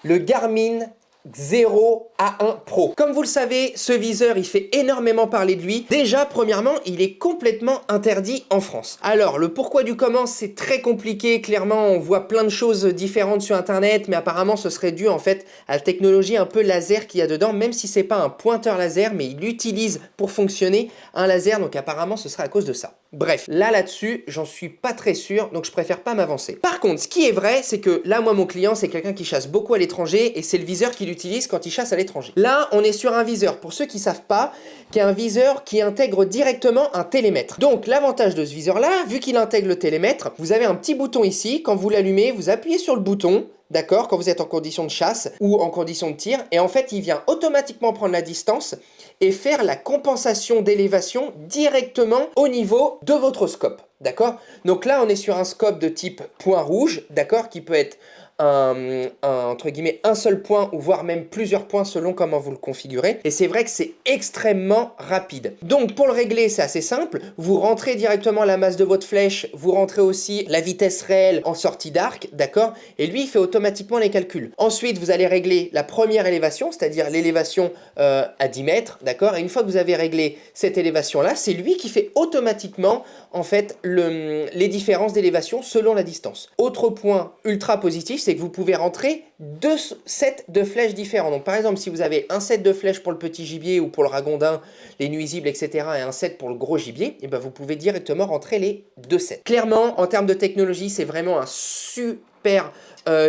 le Garmin Xero A1 Pro. Comme vous le savez, ce viseur, il fait énormément parler de lui. Déjà, premièrement, il est complètement interdit en France. Alors, le pourquoi du comment, c'est très compliqué. Clairement, on voit plein de choses différentes sur Internet, mais apparemment, ce serait dû en fait à la technologie un peu laser qu'il y a dedans, même si c'est pas un pointeur laser, mais il utilise pour fonctionner un laser, donc apparemment, ce serait à cause de ça. Bref, là-dessus, j'en suis pas très sûr, donc je préfère pas m'avancer. Par contre, ce qui est vrai, c'est que là, moi, mon client, c'est quelqu'un qui chasse beaucoup à l'étranger, et c'est le viseur qu'il utilise quand il chasse à l'étranger. Là, on est sur un viseur, pour ceux qui savent pas, qui est un viseur qui intègre directement un télémètre. Donc, l'avantage de ce viseur-là, vu qu'il intègre le télémètre, vous avez un petit bouton ici, quand vous l'allumez, vous appuyez sur le bouton, d'accord, quand vous êtes en condition de chasse ou en condition de tir, et en fait, il vient automatiquement prendre la distance et faire la compensation d'élévation directement au niveau de votre scope, d'accord? Donc là, on est sur un scope de type point rouge, d'accord, qui peut être entre guillemets un seul point ou voire même plusieurs points selon comment vous le configurez, et c'est vrai que c'est extrêmement rapide. Donc pour le régler, c'est assez simple, vous rentrez directement la masse de votre flèche, vous rentrez aussi la vitesse réelle en sortie d'arc, d'accord, et lui il fait automatiquement les calculs. Ensuite vous allez régler la première élévation, c'est-à-dire l'élévation à 10 mètres, d'accord, et une fois que vous avez réglé cette élévation là, c'est lui qui fait automatiquement en fait les différences d'élévation selon la distance. Autre point ultra positif, c'est que vous pouvez rentrer deux sets de flèches différents. Donc par exemple, si vous avez un set de flèches pour le petit gibier ou pour le ragondin, les nuisibles, etc. et un set pour le gros gibier, et ben vous pouvez directement rentrer les deux sets. Clairement, en termes de technologie, c'est vraiment un super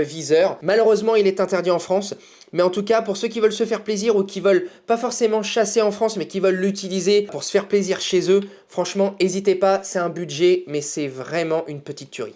viseur. Malheureusement, il est interdit en France. Mais en tout cas, pour ceux qui veulent se faire plaisir ou qui veulent pas forcément chasser en France, mais qui veulent l'utiliser pour se faire plaisir chez eux, franchement, n'hésitez pas, c'est un budget, mais c'est vraiment une petite tuerie.